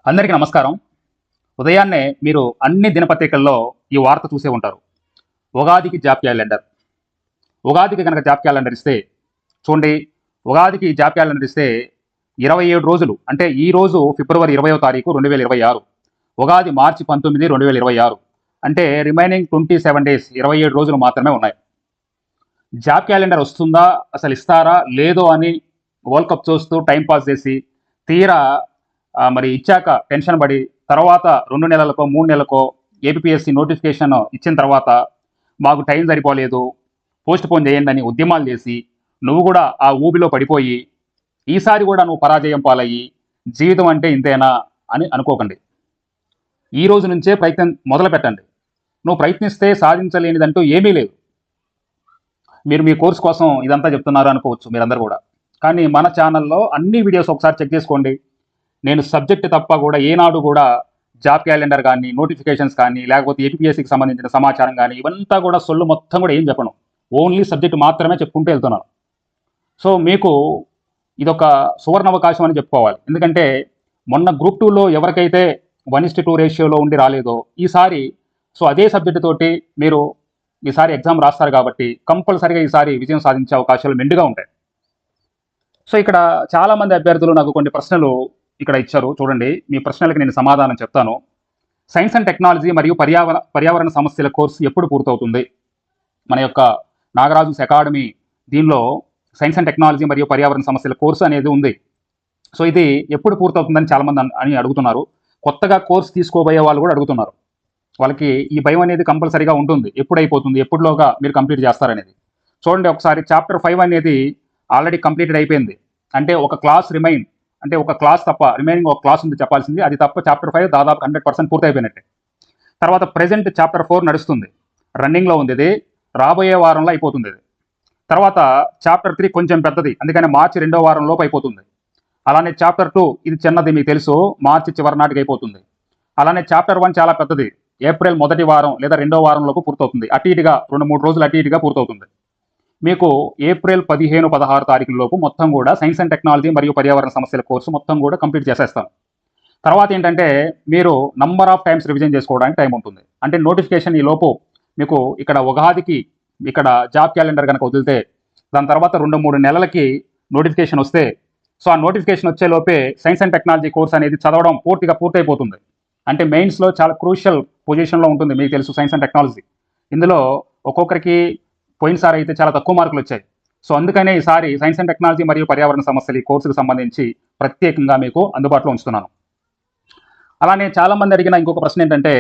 అందరికీ నమస్కారం. ఉదయాన్నే మీరు అన్ని దినపత్రికల్లో ఈ వార్త చూసే ఉంటారు. ఉగాదికి జాబ్ క్యాలెండర్. ఉగాదికి గనక జాబ్ క్యాలెండర్ ఇస్తే చూడండి, ఉగాదికి జాబ్ క్యాలెండర్ ఇస్తే 27 రోజులు అంటే ఈ రోజు ఫిబ్రవరి 20వ తారీఖు 2026. ఉగాది మార్చి 19, 2026. అంటే రిమైనింగ్ 27 డేస్ 27 రోజులు మాత్రమే ఉన్నాయి. జాబ్ క్యాలెండర్ వస్తుందా, అసలు ఇస్తారా లేదో అని వరల్డ్ కప్ చూస్తూ టైం పాస్ చేసి తీరా మరి ఇచ్చాక టెన్షన్ పడి తర్వాత 2 నెలలకో 3 నెలలకో ఏపీఎస్సి నోటిఫికేషన్ ఇచ్చిన తర్వాత మాకు టైం సరిపోలేదు, పోస్ట్ పోన్ చేయండి అని ఉద్యమాలు చేసి నువ్వు కూడా ఆ ఊబిలో పడిపోయి ఈసారి కూడా నువ్వు పరాజయం పాలయ్యి జీవితం అంటే ఇంతేనా అని అనుకోకండి. ఈ రోజు నుంచే ప్రయత్నం మొదలు పెట్టండి. నువ్వు ప్రయత్నిస్తే సాధించలేనిదంటూ ఏమీ లేదు. మీరు మీ కోర్స్ కోసం ఇదంతా చెప్తున్నారు అనుకోవచ్చు మీరందరూ కూడా, కానీ మన ఛానల్లో అన్ని వీడియోస్ ఒకసారి చెక్ చేసుకోండి. నేను సబ్జెక్ట్ తప్ప కూడా ఏనాడు కూడా జాబ్ క్యాలెండర్ కానీ, నోటిఫికేషన్స్ కానీ, లేకపోతే ఏపీఎస్సికి సంబంధించిన సమాచారం కానీ ఇవంతా కూడా సొల్లు మొత్తం కూడా ఏం చెప్పను. ఓన్లీ సబ్జెక్ట్ మాత్రమే చెప్పుకుంటూ వెళ్తున్నాను. సో మీకు ఇదొక సువర్ణ అవకాశం అని చెప్పుకోవాలి. ఎందుకంటే మొన్న గ్రూప్ 2లో ఎవరికైతే 1:2 రేషియోలో ఉండి రాలేదో ఈసారి సో అదే సబ్జెక్టు తోటి మీరు ఈసారి ఎగ్జామ్ రాస్తారు కాబట్టి కంపల్సరీగా ఈసారి విజయం సాధించే అవకాశాలు మెండుగా ఉంటాయి. సో ఇక్కడ చాలామంది అభ్యర్థులు నాకు కొన్ని ప్రశ్నలు ఇక్కడ ఇచ్చారు. చూడండి, మీ ప్రశ్నలకు నేను సమాధానం చెప్తాను. సైన్స్ అండ్ టెక్నాలజీ మరియు పర్యావరణ సమస్యల కోర్సు ఎప్పుడు పూర్తవుతుంది? మన యొక్క నాగరాజు అకాడమీ దీనిలో సైన్స్ అండ్ టెక్నాలజీ మరియు పర్యావరణ సమస్యల కోర్సు అనేది ఉంది. సో ఇది ఎప్పుడు పూర్తవుతుందని చాలామంది అని అడుగుతున్నారు. కొత్తగా కోర్సు తీసుకోబోయే వాళ్ళు కూడా అడుగుతున్నారు. వాళ్ళకి ఈ భయం అనేది కంపల్సరీగా ఉంటుంది. ఎప్పుడైపోతుంది, ఎప్పుడులోగా మీరు కంప్లీట్ చేస్తారనేది. చూడండి ఒకసారి చాప్టర్ 5 అనేది ఆల్రెడీ కంప్లీటెడ్ అయిపోయింది. అంటే ఒక క్లాస్ రిమైన్, అంటే ఒక క్లాస్ తప్ప రిమైనింగ్ ఒక క్లాస్ ఉంది చెప్పాల్సింది, అది తప్ప చాప్టర్ 5 దాదాపు 100% పూర్తి అయిపోయినట్టే. తర్వాత ప్రెజెంట్ చాప్టర్ 4 నడుస్తుంది, రన్నింగ్లో ఉంది. ఇది రాబోయే వారంలో అయిపోతుంది. ఇది తర్వాత చాప్టర్ 3 కొంచెం పెద్దది, అందుకని మార్చి 2వ వారంలోపు అయిపోతుంది. అలానే చాప్టర్ 2 ఇది చిన్నది, మీకు తెలుసు, మార్చి చివరి నాటికి అయిపోతుంది. అలానే చాప్టర్ 1 చాలా పెద్దది, ఏప్రిల్ మొదటి వారం లేదా 2వ వారంలోపు పూర్తవుతుంది. అటు ఇటుగా 2-3 రోజులు అటు ఇటుగా పూర్తవుతుంది. మీకు ఏప్రిల్ 15-16 తారీఖులలోపు మొత్తం కూడా సైన్స్ అండ్ టెక్నాలజీ మరియు పర్యావరణ సమస్యల కోర్సు మొత్తం కూడా కంప్లీట్ చేసేస్తాం. తర్వాత ఏంటంటే మీరు నంబర్ ఆఫ్ టైమ్స్ రివిజన్ చేసుకోవడానికి టైం ఉంటుంది. అంటే నోటిఫికేషన్ ఈ లోపు మీకు ఇక్కడ ఉగాదికి ఇక్కడ జాబ్ క్యాలెండర్ కనుక వదిలితే దాని తర్వాత 2-3 నెలలకి నోటిఫికేషన్ వస్తే, సో ఆ నోటిఫికేషన్ వచ్చే లోపే సైన్స్ అండ్ టెక్నాలజీ కోర్స్ అనేది చదవడం పూర్తయిపోతుంది. అంటే మెయిన్స్లో చాలా క్రూషియల్ పొజిషన్లో ఉంటుంది. మీకు తెలుసు సైన్స్ అండ్ టెక్నాలజీ ఇందులో ఒక్కొక్కరికి పోయినసారి అయితే చాలా తక్కువ మార్కులు వచ్చాయి. సో అందుకనే ఈసారి సైన్స్ అండ్ టెక్నాలజీ మరియు పర్యావరణ సమస్యలు ఈ కోర్సుకు సంబంధించి ప్రత్యేకంగా మీకు అందుబాటులో ఉంచుతున్నాను. అలానే చాలామంది అడిగిన ఇంకొక ప్రశ్న ఏంటంటే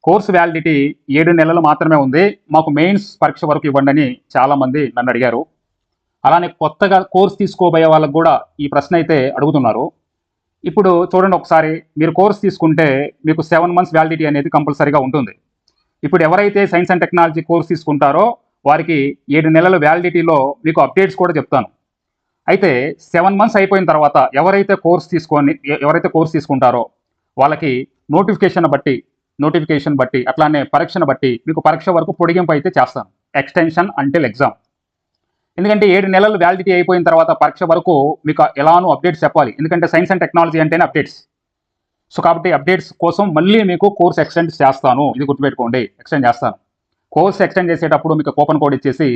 కోర్సు వ్యాలిడిటీ 7 నెలలు మాత్రమే ఉంది, మాకు మెయిన్స్ పరీక్ష వరకు ఇవ్వండి అని చాలామంది నన్ను అడిగారు. అలానే కొత్తగా కోర్సు తీసుకోబోయే వాళ్ళకు కూడా ఈ ప్రశ్న అయితే అడుగుతున్నారు. ఇప్పుడు చూడండి ఒకసారి, మీరు కోర్సు తీసుకుంటే మీకు 7 months వ్యాలిడిటీ అనేది కంపల్సరీగా ఉంటుంది. ఇప్పుడు ఎవరైతే సైన్స్ అండ్ టెక్నాలజీ కోర్సు తీసుకుంటారో వారికి 7 నెలల వ్యాలిడిటీలో మీకు అప్డేట్స్ కూడా చెప్తాను. అయితే 7 months అయిపోయిన తర్వాత ఎవరైతే కోర్స్ తీసుకుంటారో వాళ్ళకి నోటిఫికేషన్ బట్టి అట్లానే పరీక్షను బట్టి మీకు పరీక్ష వరకు పొడిగింపు అయితే చేస్తాను, ఎక్స్టెన్షన్ అంటిల్ ఎగ్జామ్. ఎందుకంటే 7 నెలలు వ్యాలిడిటీ అయిపోయిన తర్వాత పరీక్ష వరకు మీకు ఎలానో అప్డేట్స్ చెప్పాలి. ఎందుకంటే సైన్స్ అండ్ టెక్నాలజీ అంటేనే అప్డేట్స్. సో కాబట్టి అప్డేట్స్ కోసం మళ్ళీ మీకు కోర్స్ ఎక్స్టెండ్ చేస్తాను, ఇది గుర్తుపెట్టుకోండి, ఎక్స్టెండ్ చేస్తాను. కోర్స్ ఎక్స్టెండ్ చేసేటప్పుడు మీకు కూపన్ కోడ్ ఇచ్చేసి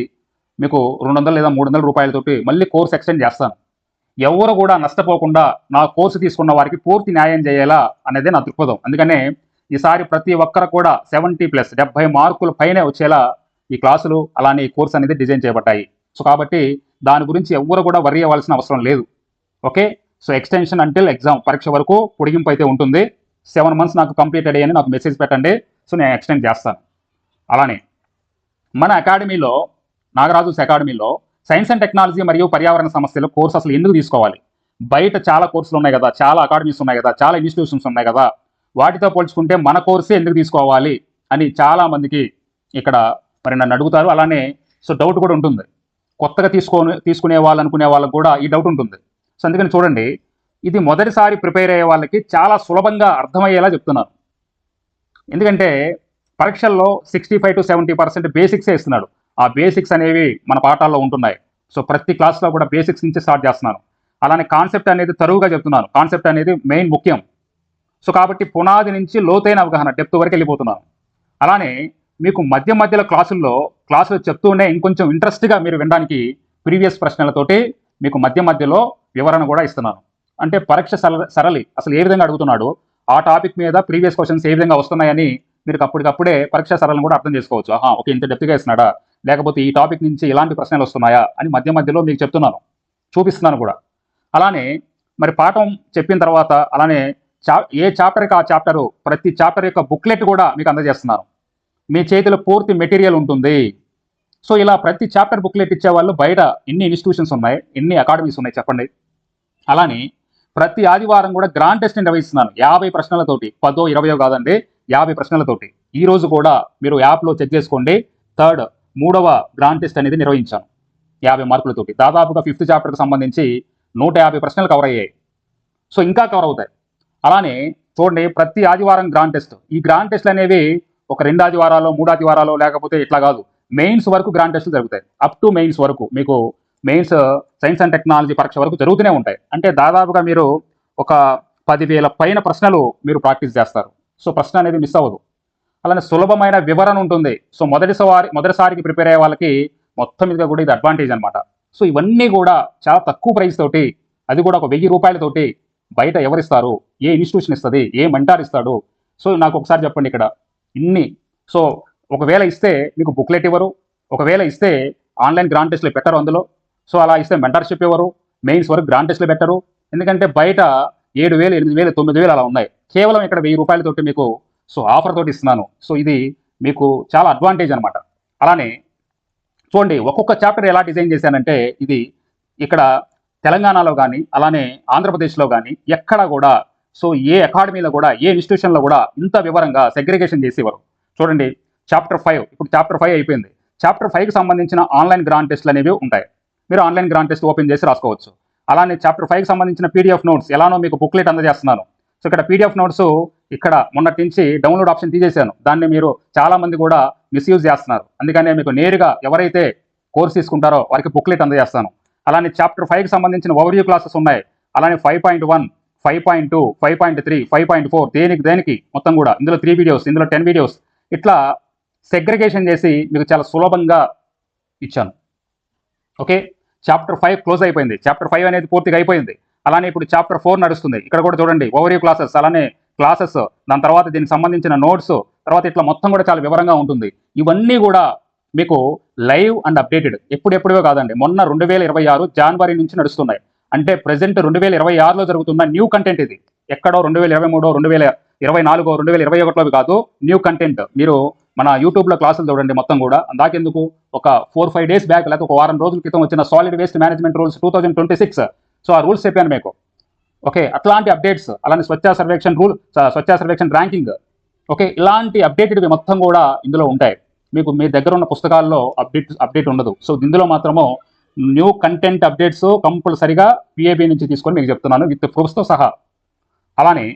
మీకు 200 లేదా 300 రూపాయలతోటి మళ్ళీ కోర్స్ ఎక్స్టెండ్ చేస్తాను. ఎవరు కూడా నష్టపోకుండా నా కోర్సు తీసుకున్న వారికి పూర్తి న్యాయం చేయాలా అనేది నా దృక్పథం. అందుకనే ఈసారి ప్రతి ఒక్కరు కూడా 70+ మార్కుల పైనే వచ్చేలా ఈ క్లాసులు అలానే ఈ కోర్స్ అనేది డిజైన్ చేయబడ్డాయి. సో కాబట్టి దాని గురించి ఎవరు కూడా వర్రీ అవ్వాల్సిన అవసరం లేదు. Okay, so extension until exam పరీక్ష వరకు పొడిగింపు అయితే ఉంటుంది. 7 months నాకు కంప్లీటెడ్ అయ్యని నాకు మెసేజ్ పెట్టండి, సో నేను ఎక్స్టెండ్ చేస్తాను. అలానే మన అకాడమీలో, నాగరాజు అకాడమీలో సైన్స్ అండ్ టెక్నాలజీ మరియు పర్యావరణ సమస్యల కోర్సు అసలు ఎందుకు తీసుకోవాలి? బయట చాలా కోర్సులు ఉన్నాయి కదా, చాలా అకాడమీస్ ఉన్నాయి కదా, చాలా ఇన్స్టిట్యూషన్స్ ఉన్నాయి కదా, వాటితో పోల్చుకుంటే మన కోర్సే ఎందుకు తీసుకోవాలి అని చాలామందికి ఇక్కడ మరి నన్ను అడుగుతారు. అలానే సో డౌట్ కూడా ఉంటుంది. కొత్తగా తీసుకునే వాళ్ళు అనుకునే వాళ్ళకు కూడా ఈ డౌట్ ఉంటుంది. సో అందుకని చూడండి, ఇది మొదటిసారి ప్రిపేర్ అయ్యే వాళ్ళకి చాలా సులభంగా అర్థమయ్యేలా చెప్తున్నాను. ఎందుకంటే పరీక్షల్లో 65-70% బేసిక్సే ఇస్తున్నాడు. ఆ బేసిక్స్ అనేవి మన పాఠాల్లో ఉంటున్నాయి. సో ప్రతి క్లాస్లో కూడా బేసిక్స్ నుంచి స్టార్ట్ చేస్తున్నాను. అలానే కాన్సెప్ట్ అనేది తరువుగా చెప్తున్నాను. కాన్సెప్ట్ అనేది మెయిన్ ముఖ్యం. సో కాబట్టి పునాది నుంచి లోతైన అవగాహన డెప్త్ వరకు వెళ్ళిపోతున్నాను. అలానే మీకు మధ్య మధ్యలో క్లాసులు చెప్తూనే ఇంకొంచెం ఇంట్రెస్ట్గా మీరు వినడానికి ప్రీవియస్ ప్రశ్నలతోటి మీకు మధ్య మధ్యలో వివరణ కూడా ఇస్తున్నాను. అంటే పరీక్ష సరళి అసలు ఏ విధంగా అడుగుతున్నాడు, ఆ టాపిక్ మీద ప్రీవియస్ క్వశ్చన్స్ ఏ విధంగా వస్తున్నాయని మీరు అప్పటికప్పుడే పరీక్ష సరళిని కూడా అర్థం చేసుకోవచ్చు. ఓకే, ఇంత డెప్త్గా ఇస్తున్నాడా, లేకపోతే ఈ టాపిక్ నుంచి ఇలాంటి ప్రశ్నలు వస్తున్నాయా అని మధ్య మధ్యలో మీకు చెప్తున్నాను, చూపిస్తున్నాను కూడా. అలానే మరి పాఠం చెప్పిన తర్వాత అలానే ఏ చాప్టర్కి ఆ చాప్టరు, ప్రతి చాప్టర్ యొక్క బుక్లెట్ కూడా మీకు అందజేస్తున్నాను. మీ చేతిలో పూర్తి మెటీరియల్ ఉంటుంది. సో ఇలా ప్రతి చాప్టర్ బుక్లెట్ ఇచ్చేవాళ్ళు బయట ఎన్ని ఇన్స్టిట్యూషన్స్ ఉన్నాయి, ఎన్ని అకాడమీస్ ఉన్నాయి చెప్పండి. అలానే ప్రతి ఆదివారం కూడా గ్రాండ్ టెస్ట్ నిర్వహిస్తున్నాను 50 ప్రశ్నలతోటి, 10 20 కాదండి, 50 ప్రశ్నలతోటి. ఈ రోజు కూడా మీరు యాప్లో చెక్ చేసుకోండి, మూడవ గ్రాండ్ టెస్ట్ అనేది నిర్వహించాను 50 మార్కులతోటి. దాదాపుగా 5th చాప్టర్కి సంబంధించి 150 ప్రశ్నలు కవర్ అయ్యాయి. సో ఇంకా కవర్ అవుతాయి. అలానే చూడండి, ప్రతి ఆదివారం గ్రాండ్ టెస్ట్. ఈ గ్రాండ్ టెస్ట్లు అనేవి ఒక 2 ఆదివారాలు 3 ఆదివారాలు లేకపోతే ఇట్లా కాదు, మెయిన్స్ వరకు గ్రాండ్ టెస్ట్లు జరుగుతాయి. అప్ టు మెయిన్స్ వరకు మీకు మెయిన్స్ సైన్స్ అండ్ టెక్నాలజీ పరీక్ష వరకు జరుగుతూనే ఉంటాయి. అంటే దాదాపుగా మీరు ఒక 10,000 పైన ప్రశ్నలు మీరు ప్రాక్టీస్ చేస్తారు. సో ప్రశ్న అనేది మిస్ అవ్వదు. అలానే సులభమైన వివరణ ఉంటుంది. సో మొదటిసారికి ప్రిపేర్ అయ్యే వాళ్ళకి మొత్తం మీద కూడా ఇది అడ్వాంటేజ్ అనమాట. సో ఇవన్నీ కూడా చాలా తక్కువ ప్రైస్ తోటి, అది కూడా ఒక 1000 రూపాయలతోటి బయట ఎవరిస్తారు, ఏ ఇన్స్టిట్యూషన్ ఇస్తుంది, ఏ మెంటార్ ఇస్తాడు. సో నాకు ఒకసారి చెప్పండి ఇక్కడ ఇన్ని. సో ఒకవేళ ఇస్తే మీకు బుక్లెట్ ఇవ్వరు, ఒకవేళ ఇస్తే ఆన్లైన్ గ్రాండ్ టెస్ట్లు పెట్టరు అందులో. సో అలా ఇస్తే మెంటర్షిప్ ఇవ్వరు, మెయిన్స్ వరకు గ్రాండ్ టెస్ట్లు పెట్టరు. ఎందుకంటే బయట 7,000 8,000 9,000 అలా ఉన్నాయి. కేవలం ఇక్కడ 1000 రూపాయలతోటి మీకు సో ఆఫర్ తోటి ఇస్తున్నాను. సో ఇది మీకు చాలా అడ్వాంటేజ్ అనమాట. అలానే చూడండి, ఒక్కొక్క చాప్టర్ ఎలా డిజైన్ చేశానంటే, ఇది ఇక్కడ తెలంగాణలో కానీ అలానే ఆంధ్రప్రదేశ్లో కానీ ఎక్కడ కూడా సో ఏ అకాడమీలో కూడా ఏ ఇన్స్టిట్యూషన్లో కూడా ఇంత వివరంగా సెగ్రిగేషన్ చేసేవారు. చూడండి, చాప్టర్ 5 ఇప్పుడు చాప్టర్ 5 అయిపోయింది. చాప్టర్ 5కి సంబంధించిన ఆన్లైన్ గ్రాండ్ టెస్ట్లు అనేవి ఉంటాయి. మీరు ఆన్లైన్ గ్రాండ్ టెస్ట్ ఓపెన్ చేసి రాసుకోవచ్చు. అలానే చాప్టర్ 5కి సంబంధించిన పీడిఎఫ్ నోట్స్ ఎలానో మీకు బుక్లెట్ అందజేస్తున్నాను. సో ఇక్కడ పీడిఎఫ్ నోట్స్ ఇక్కడ మొన్నటి నుంచి డౌన్లోడ్ ఆప్షన్ తీసేశాను. దాన్ని మీరు చాలామంది కూడా మిస్యూజ్ చేస్తున్నారు. అందుకనే మీకు నేరుగా ఎవరైతే కోర్స్ తీసుకుంటారో వారికి బుక్లెట్ అందజేస్తాను. అలానే చాప్టర్ 5కి సంబంధించిన ఓవర్వ్యూ క్లాసెస్ ఉన్నాయి. అలానే 5.1 5.2 5.3 5.4 దేనికి మొత్తం కూడా ఇందులో 3 వీడియోస్, ఇందులో 10 వీడియోస్, ఇట్లా సెగ్రిగేషన్ చేసి మీకు చాలా సులభంగా ఇచ్చాను. ఓకే, చాప్టర్ 5 క్లోజ్ అయిపోయింది. చాప్టర్ 5 అనేది పూర్తిగా అయిపోయింది. అలానే ఇప్పుడు చాప్టర్ 4 నడుస్తుంది. ఇక్కడ కూడా చూడండి, ఓవర్వ్యూ క్లాసెస్, అలానే క్లాసెస్, దాని తర్వాత దీనికి సంబంధించిన నోట్స్, తర్వాత ఇట్లా మొత్తం కూడా చాలా వివరంగా ఉంటుంది. ఇవన్నీ కూడా మీకు లైవ్ అండ్ అప్డేటెడ్, ఎప్పుడెప్పుడో కాదండి, మొన్న 2026 జనవరి నుంచి నడుస్తున్నాయి. అంటే ప్రజెంట్ 2026లో జరుగుతున్న న్యూ కంటెంట్ ఇది. ఎక్కడో 2023 2024 2021లో కాదు, న్యూ కంటెంట్. మీరు మన యూట్యూబ్లో క్లాసులు చూడండి మొత్తం కూడా. దాకెందుకు, ఒక 4-5 డేస్ బ్యాక్ లేకపోతే ఒక వారం రోజుల క్రితం వచ్చిన solid waste management rules 2026, so ఆ రూల్స్ చెప్పాను మీకు. ఓకే, అట్లాంటి అప్డేట్స్, అలానే స్వచ్ఛ సర్వేక్షణ ర్యాంకింగ్, ఓకే, ఇలాంటి అప్డేటెడ్వి మొత్తం కూడా ఇందులో ఉంటాయి. మీకు మీ దగ్గర ఉన్న పుస్తకాల్లో అప్డేట్ ఉండదు. సో ఇందులో మాత్రము న్యూ కంటెంట్ అప్డేట్స్ కంపల్సరిగా పిఏబి నుంచి తీసుకొని మీకు చెప్తున్నాను, విత్ ప్రూఫ్స్తో సహా. అలానే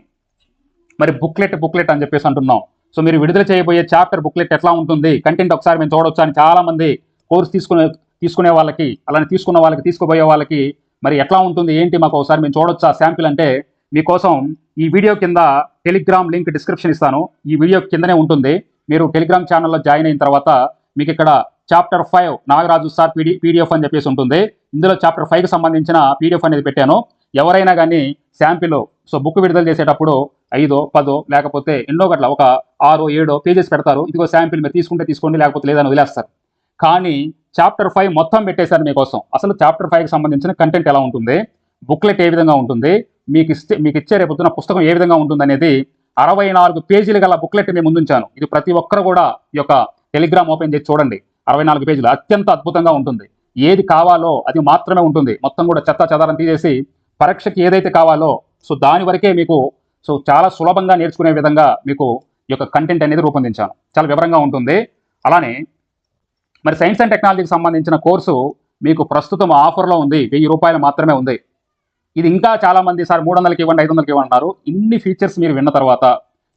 మరి బుక్లెట్ అని చెప్పేసి అంటున్నాం. సో మీరు విడుదల చేయబోయే చాప్టర్ బుక్లెట్ ఎట్లా ఉంటుంది, కంటెంట్ ఒకసారి మేము చూడవచ్చు అని చాలామంది కోర్స్ తీసుకునే వాళ్ళకి, అలానే తీసుకున్న వాళ్ళకి, తీసుకోబోయే వాళ్ళకి మరి ఎట్లా ఉంటుంది ఏంటి మాకు ఒకసారి మేము చూడొచ్చా శాంపిల్ అంటే, మీకోసం ఈ వీడియో కింద టెలిగ్రామ్ లింక్ డిస్క్రిప్షన్ ఇస్తాను. ఈ వీడియో కిందనే ఉంటుంది. మీరు టెలిగ్రామ్ ఛానల్లో జాయిన్ అయిన తర్వాత మీకు ఇక్కడ చాప్టర్ 5 నాగరాజు సార్ పీడిఎఫ్ అని చెప్పేసి ఉంటుంది. ఇందులో చాప్టర్ 5కి సంబంధించిన పీడిఎఫ్ అనేది పెట్టాను. ఎవరైనా కానీ శాంపిల్, సో బుక్ విడుదల చేసేటప్పుడు 5 10 లేకపోతే ఎన్నో గట్ల ఒక 6 7 పేజెస్ పెడతారు. ఇదిగో శాంపిల్ మీరు తీసుకుంటే తీసుకోండి, లేకపోతే లేదని వదిలేస్తారు. కానీ చాప్టర్ 5 మొత్తం పెట్టేశారు మీకోసం. అసలు చాప్టర్ 5కి సంబంధించిన కంటెంట్ ఎలా ఉంటుంది, బుక్లెట్ ఏ విధంగా ఉంటుంది, మీకు ఇచ్చే రేపొద్దున పుస్తకం ఏ విధంగా ఉంటుంది అనేది 64 పేజీలు గల బుక్లెట్ మేము ముందుంచాను. ఇది ప్రతి ఒక్కరు కూడా ఈ యొక్క టెలిగ్రామ్ ఓపెన్ చేసి చూడండి. 64 పేజీలు అత్యంత అద్భుతంగా ఉంటుంది. ఏది కావాలో అది మాత్రమే ఉంటుంది. మొత్తం కూడా చెత్త చెదారం తీసేసి పరీక్షకి ఏదైతే కావాలో సో దాని వరకే మీకు సో చాలా సులభంగా నేర్చుకునే విధంగా మీకు ఈ యొక్క కంటెంట్ అనేది రూపొందించాను. చాలా వివరంగా ఉంటుంది. అలానే మరి సైన్స్ అండ్ టెక్నాలజీకి సంబంధించిన కోర్సు మీకు ప్రస్తుతం ఆఫర్లో ఉంది, 1000 రూపాయలు మాత్రమే ఉంది. ఇది ఇంకా చాలామంది సార్ 300కి ఇవ్వండి 500కి ఇవ్వండి అన్నారు. ఇన్ని ఫీచర్స్ మీరు విన్న తర్వాత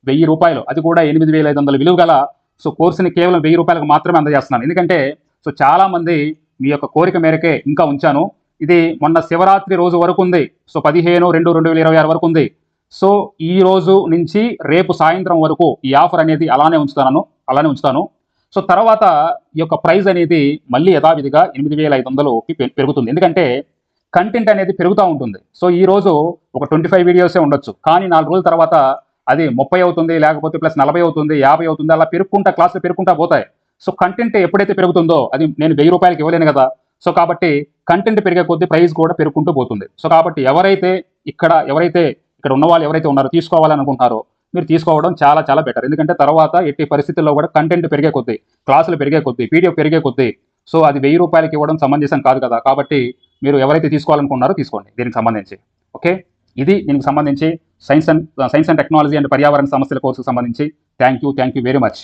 1000 రూపాయలు, అది కూడా 8,500 విలువ గల సో కోర్సుని కేవలం 1000 రూపాయలకు మాత్రమే అందజేస్తున్నాను. ఎందుకంటే సో చాలామంది మీ యొక్క కోరిక మేరకే ఇంకా ఉంచాను. ఇది మొన్న శివరాత్రి రోజు వరకు ఉంది. సో 15/2/2026 వరకు ఉంది. సో ఈ రోజు నుంచి రేపు సాయంత్రం వరకు ఈ ఆఫర్ అనేది అలానే ఉంచుతాను. సో తర్వాత ఈ యొక్క ప్రైస్ అనేది మళ్ళీ యథావిధిగా 8,500కి పెరుగుతుంది. ఎందుకంటే కంటెంట్ అనేది పెరుగుతూ ఉంటుంది. సో ఈ రోజు ఒక 25 వీడియోసే ఉండొచ్చు, కానీ 4 రోజుల తర్వాత అది 30 అవుతుంది, లేకపోతే ప్లస్ 40 అవుతుంది, 50 అవుతుంది, అలా క్లాసులు పెరుగుకుంటా పోతాయి. సో కంటెంట్ ఎప్పుడైతే పెరుగుతుందో అది నేను 1000 రూపాయలకి ఇవ్వలేను కదా. సో కాబట్టి కంటెంట్ పెరిగే కొద్దీ ప్రైస్ కూడా పెరుగుకుంటూ పోతుంది. సో కాబట్టి ఎవరైతే ఇక్కడ ఉన్న వాళ్ళు ఎవరైతే ఉన్నారో తీసుకోవాలనుకుంటున్నారో మీరు తీసుకోవడం చాలా చాలా బెటర్. ఎందుకంటే తర్వాత ఎట్టి పరిస్థితుల్లో కూడా కంటెంట్ పెరిగే కొద్దీ, క్లాసులు పెరిగే కొద్దీ, పీడిఎఫ్ పెరిగే కొద్దీ సో అది 1000 రూపాయలకి ఇవ్వడం సమంజసం కాదు కదా. కాబట్టి మీరు ఎవరైతే తీసుకోవాలనుకున్నారో తీసుకోండి దీనికి సంబంధించి. ఓకే, ఇది దీనికి సంబంధించి సైన్స్ అండ్ టెక్నాలజీ అండ్ పర్యావరణ సమస్యల కోర్సుకు సంబంధించి. Thank you very much.